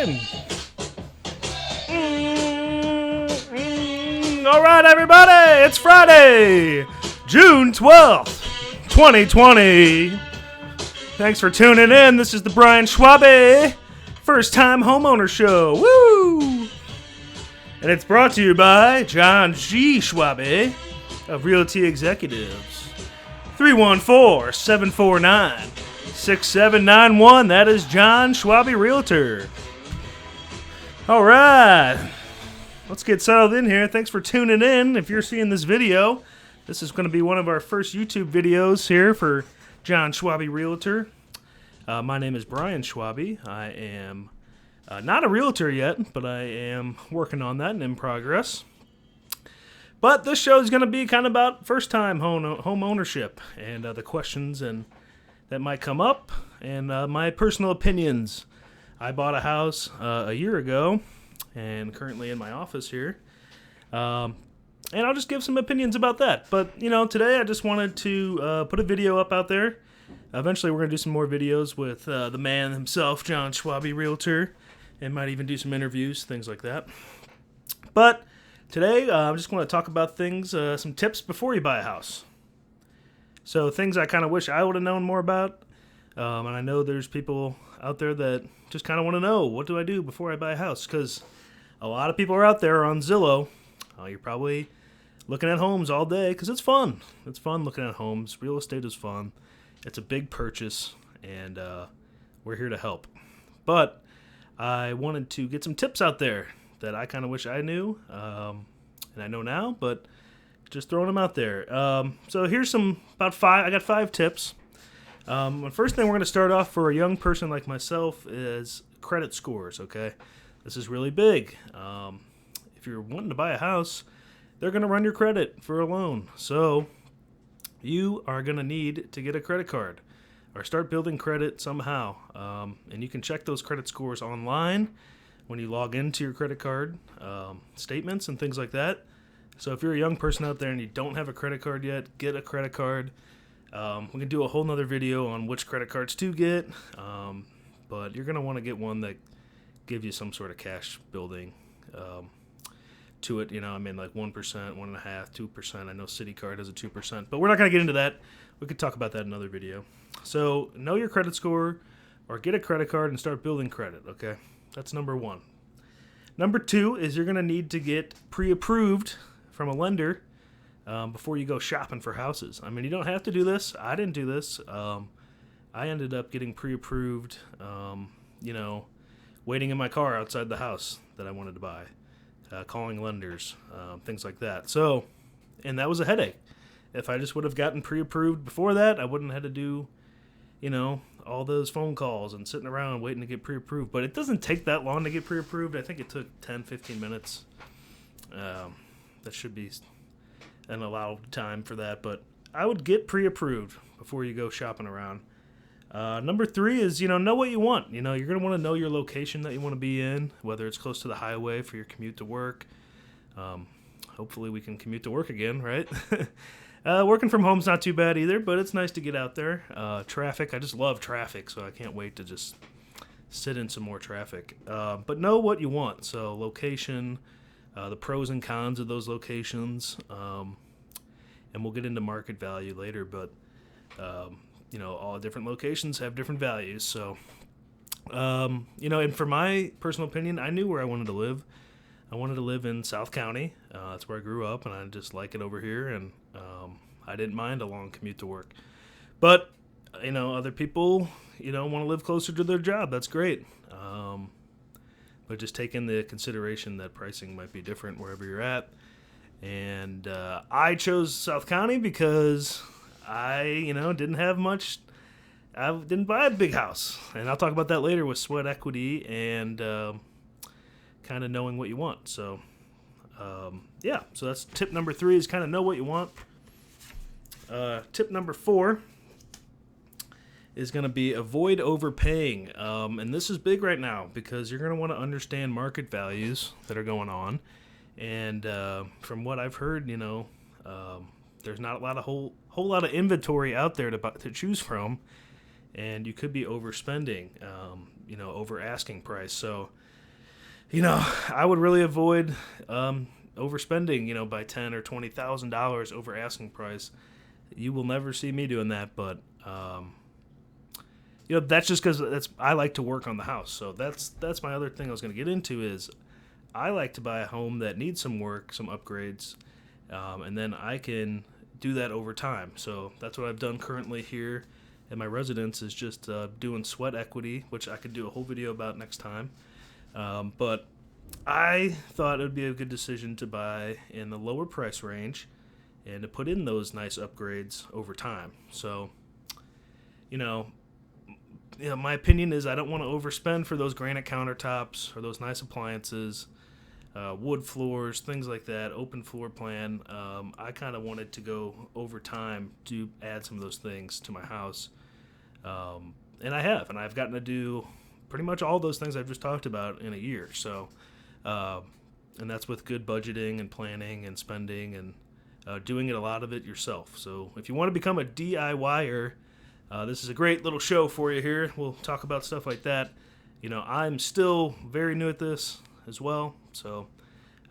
time. All right, everybody, it's Friday, June 12th, 2020. Thanks for tuning in. This is the Brian Schwabe First Time Homeowner Show. Woo! And it's brought to you by John G. Schwabe of Realty Executives. 314-749-6791. That is John Schwabe Realtor. All right. Let's get settled in here. Thanks for tuning in. If you're seeing this video, this is going to be one of our first YouTube videos here for John Schwabe Realtor. My name is Brian Schwabe. I am not a realtor yet, but I am working on that and in progress. But this show is going to be kind of about first-time home ownership and the questions that might come up and my personal opinions. I bought a house a year ago and currently in my office here. And I'll just give some opinions about that. But, today I just wanted to put a video up out there. Eventually we're going to do some more videos with the man himself, John Schwabe Realtor, and might even do some interviews, things like that. But today I'm just going to talk about things, some tips before you buy a house. So things I kind of wish I would have known more about. And I know there's people out there that just kind of want to know, what do I do before I buy a house? Because a lot of people are out there on Zillow. You're probably looking at homes all day because it's fun. It's fun looking at homes. Real estate is fun. It's a big purchase, and we're here to help. But I wanted to get some tips out there that I kind of wish I knew, and I know now, but just throwing them out there. So here's about five. I got 5 tips. The first thing we're going to start off for a young person like myself is credit scores, okay? This is really big. If you're wanting to buy a house, they're going to run your credit for a loan. So you are going to need to get a credit card or start building credit somehow. And you can check those credit scores online when you log into your credit card statements and things like that. So if you're a young person out there and you don't have a credit card yet, get a credit card. We can do a whole nother video on which credit cards to get, but you're going to want to get one that gives you some sort of cash building to it. Like 1%, 1.5%, 2%. I know CitiCard has a 2%, but we're not going to get into that. We could talk about that in another video. So know your credit score or get a credit card and start building credit, okay? That's number 1. Number 2 is you're going to need to get pre-approved from a lender before you go shopping for houses. You don't have to do this. I didn't do this. I ended up getting pre-approved, waiting in my car outside the house that I wanted to buy, calling lenders, things like that. So, and that was a headache. If I just would have gotten pre-approved before that, I wouldn't have had to do, all those phone calls and sitting around waiting to get pre-approved. But it doesn't take that long to get pre-approved. I think it took 10, 15 minutes. That should be an allowed time for that. But I would get pre-approved before you go shopping around. Number 3 is, know what you want. You're going to want to know your location that you want to be in, whether it's close to the highway for your commute to work. Hopefully we can commute to work again, right? Working from home's not too bad either, but it's nice to get out there. Traffic, I just love traffic, so I can't wait to just sit in some more traffic. But know what you want. So location, the pros and cons of those locations, and we'll get into market value later, but all different locations have different values. So, and for my personal opinion, I knew where I wanted to live. I wanted to live in South County. That's where I grew up, and I just like it over here, and I didn't mind a long commute to work. But, other people, want to live closer to their job. That's great. But just take into consideration that pricing might be different wherever you're at. And I chose South County because I, didn't have much. I didn't buy a big house. And I'll talk about that later with sweat equity and kind of knowing what you want. So, so that's tip number 3 is kind of know what you want. Tip number 4 is going to be avoid overpaying. And this is big right now because you're going to want to understand market values that are going on. And from what I've heard, there's not a lot of whole lot of inventory out there to choose from, and you could be overspending. over asking price. So, I would really avoid overspending, by $10,000 or $20,000 over asking price. You will never see me doing that, but that's just because I like to work on the house. So that's my other thing I was going to get into is I like to buy a home that needs some work, some upgrades, and then I can do that over time. So that's what I've done currently here at my residence is just doing sweat equity, which I could do a whole video about next time. But I thought it would be a good decision to buy in the lower price range and to put in those nice upgrades over time. So, my opinion is I don't want to overspend for those granite countertops or those nice appliances, wood floors, things like that, open floor plan. I kind of wanted to go over time to add some of those things to my house. And I've gotten to do pretty much all those things I've just talked about in a year. So, and that's with good budgeting and planning and spending and doing a lot of it yourself. So if you want to become a DIYer, this is a great little show for you here. We'll talk about stuff like that. I'm still very new at this as well. So,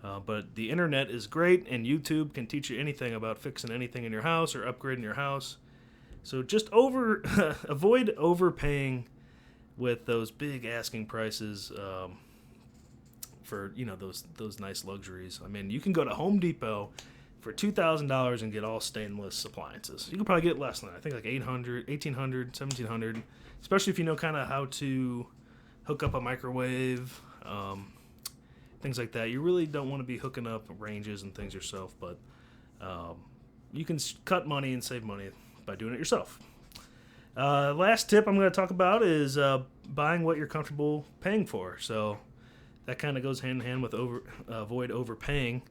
but the internet is great, and YouTube can teach you anything about fixing anything in your house or upgrading your house. So just avoid overpaying with those big asking prices for those nice luxuries. I mean, you can go to Home Depot for $2,000 and get all stainless appliances. You can probably get less than that. I think like $800, $1,800, $1,700, especially if you know kind of how to hook up a microwave, things like that. You really don't want to be hooking up ranges and things yourself, but you can cut money and save money by doing it yourself. Last tip I'm going to talk about is buying what you're comfortable paying for. So that kind of goes hand in hand with avoid overpaying.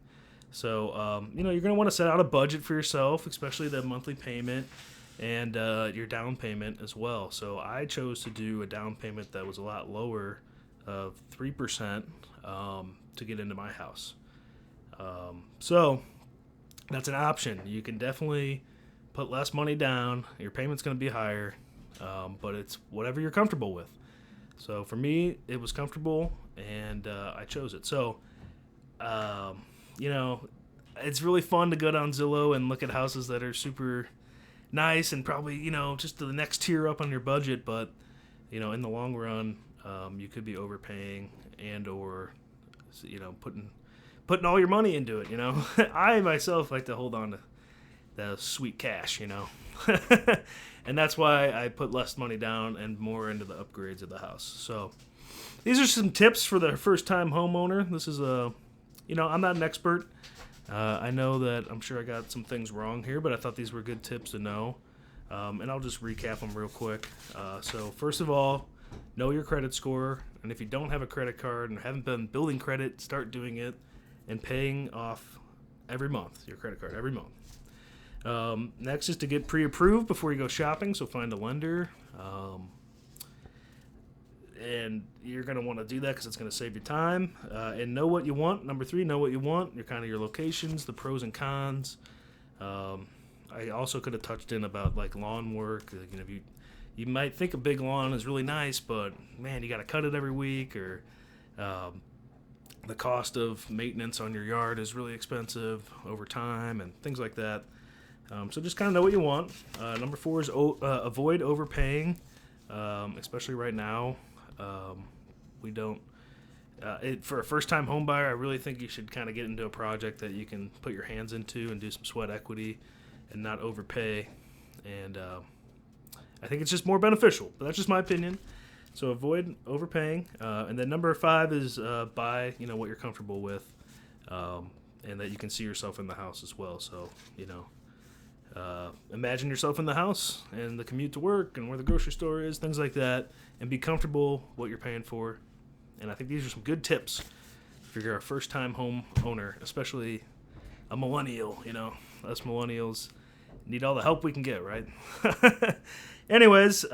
So, you're going to want to set out a budget for yourself, especially the monthly payment and your down payment as well. So I chose to do a down payment that was a lot lower of 3% to get into my house. So that's an option. You can definitely put less money down. Your payment's going to be higher, but it's whatever you're comfortable with. So for me, it was comfortable, and I chose it. So, it's really fun to go down Zillow and look at houses that are super nice and probably, just the next tier up on your budget. But, in the long run, you could be overpaying and or, putting all your money into it, I myself like to hold on to the sweet cash, and that's why I put less money down and more into the upgrades of the house. So these are some tips for the first-time homeowner. This is I'm not an expert. I know that I'm sure I got some things wrong here, but I thought these were good tips to know. And I'll just recap them real quick. So first of all, know your credit score. And if you don't have a credit card and haven't been building credit, start doing it and paying off every month, your credit card every month. Next is to get pre-approved before you go shopping. So find a lender. And you're going to want to do that because it's going to save you time. And know what you want. Number 3, know what you want. Your locations, the pros and cons. I also could have touched in about like lawn work. You might think a big lawn is really nice, but man, you got to cut it every week, or the cost of maintenance on your yard is really expensive over time, and things like that. So just kind of know what you want. Number 4 is avoid overpaying, especially right now. We don't. For a first-time home buyer, I really think you should kind of get into a project that you can put your hands into and do some sweat equity and not overpay. And I think it's just more beneficial. But that's just my opinion. So avoid overpaying. And then number 5 is buy what you're comfortable with, and that you can see yourself in the house as well. So imagine yourself in the house and the commute to work and where the grocery store is, things like that, and be comfortable what you're paying for. And I think these are some good tips if you're a first-time home owner, especially a millennial. Us millennials need all the help we can get, right? Anyways,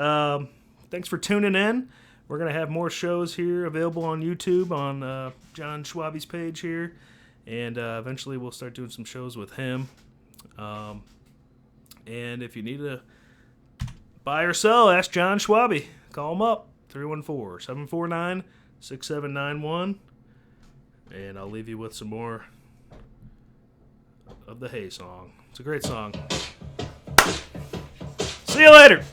thanks for tuning in. We're going to have more shows here available on YouTube on John Schwabe's page here, and eventually we'll start doing some shows with him. And if you need to buy or sell, ask John Schwabe. Call him up. 314-749-6791. And I'll leave you with some more of the Hey song. It's a great song. See you later.